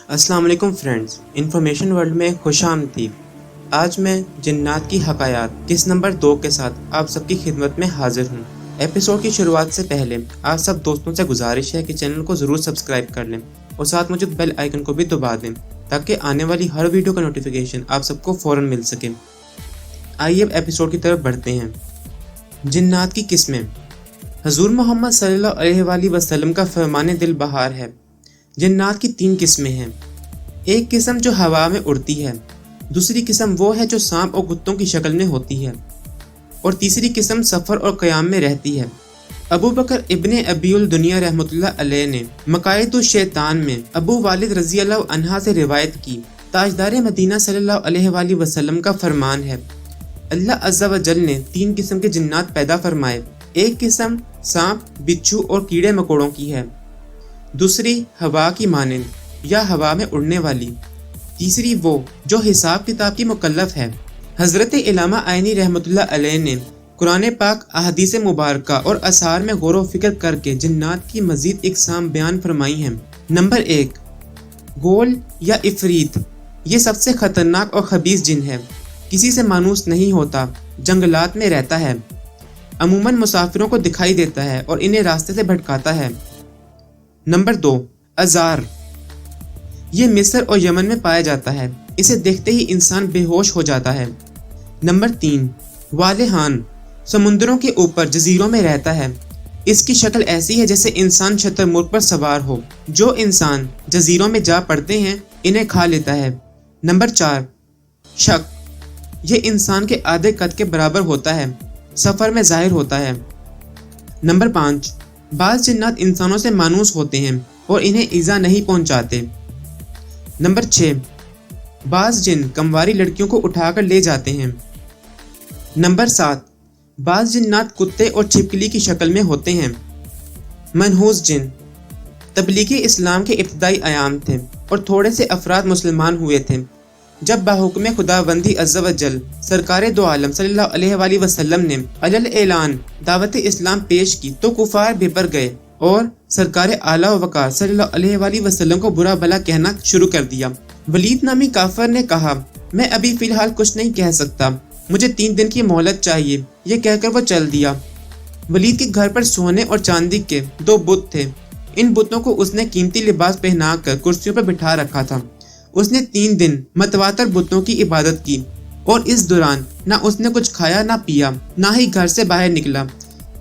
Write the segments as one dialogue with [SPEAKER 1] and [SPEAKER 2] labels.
[SPEAKER 1] السلام علیکم friends, information world میں خوش آمدید۔ آج میں جنات کی حکایات قسط نمبر 2 کے ساتھ آپ سب کی خدمت میں حاضر ہوں۔ ایپیسوڈ کی شروعات سے پہلے آپ سب دوستوں سے گزارش ہے کہ چینل کو ضرور سبسکرائب کر لیں اور ساتھ موجود بیل آئیکن کو بھی دبا دیں تاکہ آنے والی ہر ویڈیو کا نوٹیفیکیشن آپ سب کو فوراً مل سکے۔ آئیے اب ایپیسوڈ کی طرف بڑھتے ہیں۔ جنات کی قسمیں۔ حضور محمد صلی اللہ علیہ وآلہ وسلم کا فرمان دل بہار ہے۔ جنات کی 3 قسمیں ہیں۔ ایک قسم جو ہوا میں اڑتی ہے، دوسری قسم وہ ہے جو سانپ اور کتوں کی شکل میں ہوتی ہے، اور تیسری قسم سفر اور قیام میں رہتی ہے۔ ابو بکر ابن ابی الدنیا رحمۃ اللہ علیہ نے مقائد الشیطان میں ابو والد رضی اللہ عنہ سے روایت کی، تاجدار مدینہ صلی اللہ علیہ وآلہ وسلم کا فرمان ہے، اللہ عز و جل نے 3 قسم کے جنات پیدا فرمائے۔ ایک قسم سانپ، بچھو اور کیڑے مکوڑوں کی ہے، دوسری ہوا کی مانند یا ہوا میں اڑنے والی، تیسری وہ جو حساب کتاب کی مکلف ہے۔ حضرت علامہ عینی رحمۃ اللہ علیہ نے قرآن پاک، احادیث مبارکہ اور آثار میں غور و فکر کر کے جنات کی مزید اقسام بیان فرمائی ہیں۔ نمبر 1، گول یا عفریت۔ یہ سب سے خطرناک اور خبیث جن ہے، کسی سے مانوس نہیں ہوتا، جنگلات میں رہتا ہے، عموماً مسافروں کو دکھائی دیتا ہے اور انہیں راستے سے بھٹکاتا ہے۔ نمبر 2، ازار۔ یہ مصر اور یمن میں پایا جاتا ہے، اسے دیکھتے ہی انسان بے ہوش ہو جاتا ہے۔ نمبر 3، والہان۔ سمندروں کے اوپر جزیروں میں رہتا ہے، اس کی شکل ایسی ہے جیسے انسان شتر مرغ پر سوار ہو، جو انسان جزیروں میں جا پڑتے ہیں انہیں کھا لیتا ہے۔ نمبر 4، شک۔ یہ انسان کے آدھے قد کے برابر ہوتا ہے، سفر میں ظاہر ہوتا ہے۔ نمبر 5، بعض جنات انسانوں سے مانوس ہوتے ہیں اور انہیں ایذا نہیں پہنچاتے۔ نمبر 6، بعض جن کمواری لڑکیوں کو اٹھا کر لے جاتے ہیں۔ نمبر 7، بعض جنات کتے اور چھپکلی کی شکل میں ہوتے ہیں۔ منحوس جن۔ تبلیغ اسلام کے ابتدائی ایام تھے اور تھوڑے سے افراد مسلمان ہوئے تھے۔ جب بحکم خداوندی عز و جل سرکار دو عالم صلی اللہ علیہ وآلہ وسلم نے علل اعلان دعوت اسلام پیش کی تو کفار بھپر گئے اور سرکار اعلیٰ و وقار صلی اللہ علیہ وآلہ وسلم کو برا بھلا کہنا شروع کر دیا۔ ولید نامی کافر نے کہا، میں ابھی فی الحال کچھ نہیں کہہ سکتا، مجھے 3 دن کی مہلت چاہیے۔ یہ کہہ کر وہ چل دیا۔ ولید کے گھر پر سونے اور چاندی کے 2 بت تھے، ان بتوں کو اس نے قیمتی لباس پہنا کر کرسیوں پر بٹھا رکھا تھا۔ اس نے 3 دن متواتر بتوں کی عبادت کی اور اس دوران نہ اس نے کچھ کھایا نہ پیا، نہ ہی گھر سے باہر نکلا۔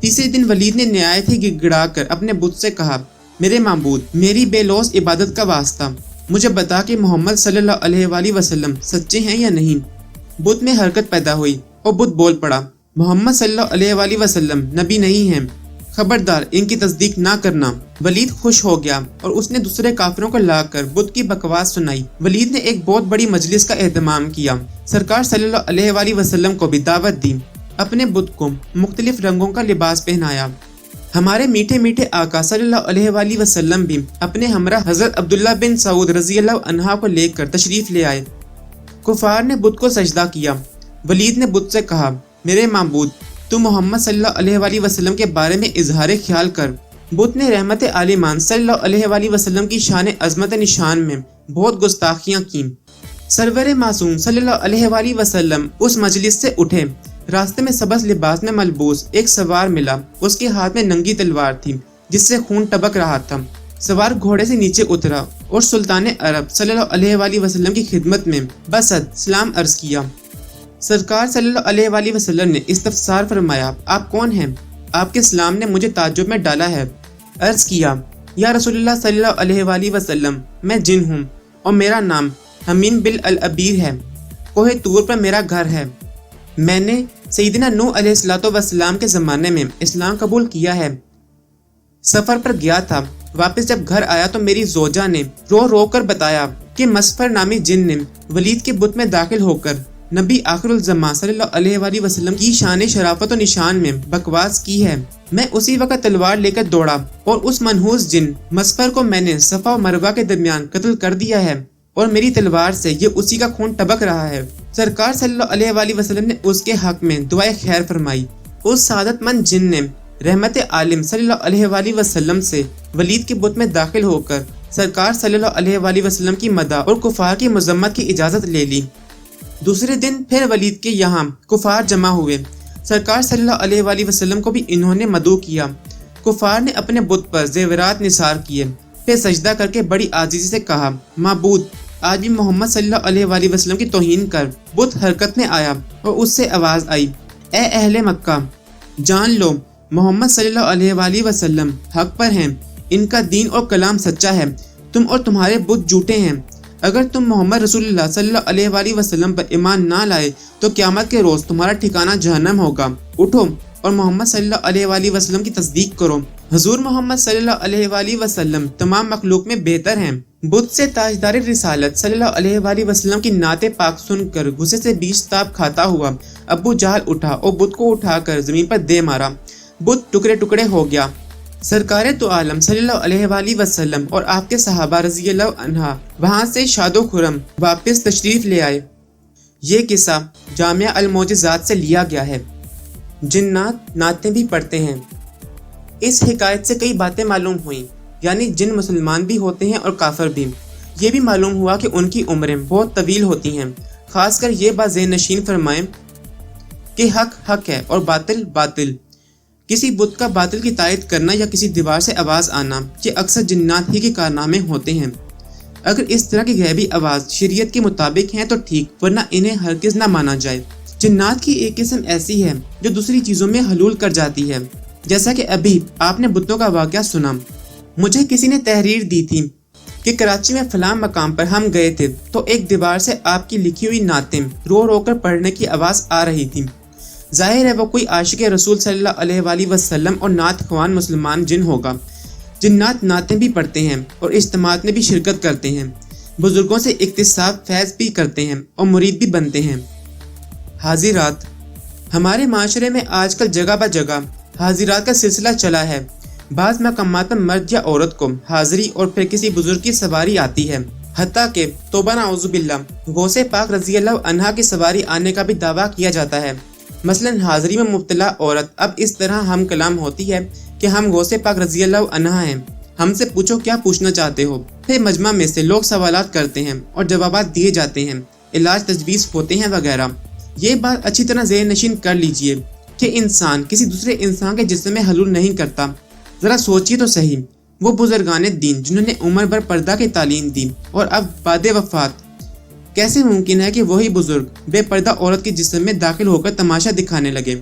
[SPEAKER 1] تیسرے دن ولید نے نہایت ہی گڑ گڑا کر اپنے بت سے کہا، میرے معبود، میری بے لوث عبادت کا واسطہ، مجھے بتا کہ محمد صلی اللہ علیہ وآلہ وسلم سچے ہیں یا نہیں۔ بت میں حرکت پیدا ہوئی اور بت بول پڑا، محمد صلی اللہ علیہ وآلہ وسلم نبی نہیں ہیں، خبردار ان کی تصدیق نہ کرنا۔ ولید خوش ہو گیا اور اس نے دوسرے کافروں کو لا کر بت کی بکواس سنائی۔ ولید نے ایک بہت بڑی مجلس کا اہتمام کیا، سرکار صلی اللہ علیہ وآلہ وسلم کو بھی دعوت دی، اپنے بت کو مختلف رنگوں کا لباس پہنایا۔ ہمارے میٹھے میٹھے آقا صلی اللہ علیہ وآلہ وسلم بھی اپنے ہمراہ حضرت عبداللہ بن سعود رضی اللہ عنہ کو لے کر تشریف لے آئے۔ کفار نے بت کو سجدہ کیا۔ ولید نے بت سے کہا، میرے معبود، تو محمد صلی اللہ علیہ وآلہ وسلم کے بارے میں اظہار خیال کر۔ بت نے رحمت عالمان صلی اللہ علیہ وآلہ وسلم کی شان عظمت نشان میں بہت گستاخیاں کیں۔ سرور معصوم صلی اللہ علیہ وآلہ وسلم اس مجلس سے اٹھے۔ راستے میں سبز لباس میں ملبوس ایک سوار ملا، اس کے ہاتھ میں ننگی تلوار تھی جس سے خون ٹپک رہا تھا۔ سوار گھوڑے سے نیچے اترا اور سلطان عرب صلی اللہ علیہ وآلہ وسلم کی خدمت میں بصد سلام عرض کیا۔ سرکار صلی اللہ علیہ وآلہ وسلم نے استفسار فرمایا، آپ کون ہیں؟ آپ کے سلام نے مجھے تعجب میں ڈالا ہے۔ عرض کیا، یا رسول اللہ صلی اللہ علیہ وآلہ وسلم، میں جن ہوں اور میرا نام حمین بن العبیر ہے، کوہ طور پر میرا گھر ہے۔ میں نے سیدنا نوح علیہ السلام کے زمانے میں اسلام قبول کیا ہے۔ سفر پر گیا تھا، واپس جب گھر آیا تو میری زوجہ نے رو رو کر بتایا کہ مسفر نامی جن نے ولید کے بت میں داخل ہو کر نبی آخر الزمان صلی اللہ علیہ وآلہ وسلم کی شان شرافت و نشان میں بکواس کی ہے۔ میں اسی وقت تلوار لے کر دوڑا اور اس منحوس جن مسفر کو میں نے صفا و مروہ کے درمیان قتل کر دیا ہے اور میری تلوار سے یہ اسی کا خون ٹبک رہا ہے۔ سرکار صلی اللہ علیہ وآلہ وسلم نے اس کے حق میں دعائے خیر فرمائی۔ اس سعادت مند جن نے رحمت عالم صلی اللہ علیہ وآلہ وسلم سے ولید کے بت میں داخل ہو کر سرکار صلی اللہ علیہ وآلہ وسلم کی مدح اور کفار کی مذمت کی اجازت لے لی۔ دوسرے دن پھر ولید کے یہاں کفار جمع ہوئے۔ سرکار صلی اللہ علیہ وآلہ وسلم کو بھی انہوں نے مدعو کیا۔ کفار نے اپنے بت پر زیورات نثار کیے، پھر سجدہ کر کے بڑی عاجزی سے کہا، معبود آج بھی محمد صلی اللہ علیہ وآلہ وسلم کی توہین کر۔ بت حرکت میں آیا اور اس سے آواز آئی، اے اہل مکہ، جان لو محمد صلی اللہ علیہ وآلہ وسلم حق پر ہیں، ان کا دین اور کلام سچا ہے، تم اور تمہارے بت جھوٹے ہیں۔ اگر تم محمد رسول اللہ صلی اللہ علیہ وآلہ وسلم پر ایمان نہ لائے تو قیامت کے روز تمہارا ٹھکانہ جہنم ہوگا۔ اٹھو اور محمد صلی اللہ علیہ وآلہ وسلم کی تصدیق کرو۔ حضور محمد صلی اللہ علیہ وآلہ وسلم تمام مخلوق میں بہتر ہیں۔ بت سے تاجدار رسالت صلی اللہ علیہ وآلہ وسلم کی نعت پاک سن کر غصے سے بیش تاب کھاتا ہوا ابو جہل اٹھا اور بت کو اٹھا کر زمین پر دے مارا۔ بت ٹکڑے ٹکڑے ہو گیا۔ سرکار تو عالم صلی اللہ علیہ وآلہ وسلم اور آپ کے صحابہ رضی اللہ عنہ وہاں سے شاد و خرم واپس تشریف لے آئے۔ یہ قصہ جامعہ المعجزات سے لیا گیا ہے۔ جنات نعتیں بھی پڑھتے ہیں۔ اس حکایت سے کئی باتیں معلوم ہوئیں، یعنی جن مسلمان بھی ہوتے ہیں اور کافر بھی۔ یہ بھی معلوم ہوا کہ ان کی عمریں بہت طویل ہوتی ہیں۔ خاص کر یہ بات ذہن نشین فرمائیں کہ حق حق ہے اور باطل باطل۔ کسی بت کا باطل کی تائید کرنا یا کسی دیوار سے آواز آنا، یہ اکثر جنات ہی کے کارنامے ہوتے ہیں۔ اگر اس طرح کی غیبی آواز شریعت کے مطابق ہیں تو ٹھیک، ورنہ انہیں ہرگز نہ مانا جائے۔ جنات کی ایک قسم ایسی ہے جو دوسری چیزوں میں حلول کر جاتی ہے، جیسا کہ ابھی آپ نے بتوں کا واقعہ سنا۔ مجھے کسی نے تحریر دی تھی کہ کراچی میں فلاں مقام پر ہم گئے تھے تو ایک دیوار سے آپ کی لکھی ہوئی نعتیں رو رو کر پڑھنے کی آواز آ رہی تھی۔ ظاہر ہے وہ کوئی عاشق رسول صلی اللہ علیہ وآلہ وسلم اور نعت خوان مسلمان جن ہوگا۔ جنات نعتیں بھی پڑھتے ہیں اور اجتماعات میں بھی شرکت کرتے ہیں، بزرگوں سے اکتساب فیض بھی کرتے ہیں اور مرید بھی بنتے ہیں۔ حاضرات، ہمارے معاشرے میں آج کل جگہ بہ جگہ حاضرات کا سلسلہ چلا ہے۔ بعض مقامات میں مرد یا عورت کو حاضری اور پھر کسی بزرگ کی سواری آتی ہے، حتیٰ کہ توبہ نعوذ باللہ غوث پاک رضی اللہ عنہ کی سواری آنے کا بھی دعویٰ کیا جاتا ہے۔ مثلا حاضری میں مبتلا عورت اب اس طرح ہم کلام ہوتی ہے کہ ہم غوث پاک رضی اللہ عنہ ہیں، ہم سے پوچھو کیا پوچھنا چاہتے ہو۔ پھر مجمع میں سے لوگ سوالات کرتے ہیں اور جوابات دیے جاتے ہیں، علاج تجویز ہوتے ہیں وغیرہ۔ یہ بات اچھی طرح ذہن نشین کر لیجئے کہ انسان کسی دوسرے انسان کے جسم میں حلول نہیں کرتا۔ ذرا سوچئے تو صحیح، وہ بزرگان دین جنہوں نے عمر بھر پردہ کی تعلیم دی اور اب بعد وفات کیسے ممکن ہے کہ وہی بزرگ بے پردہ عورت کے جسم میں داخل ہو کر تماشا دکھانے لگے؟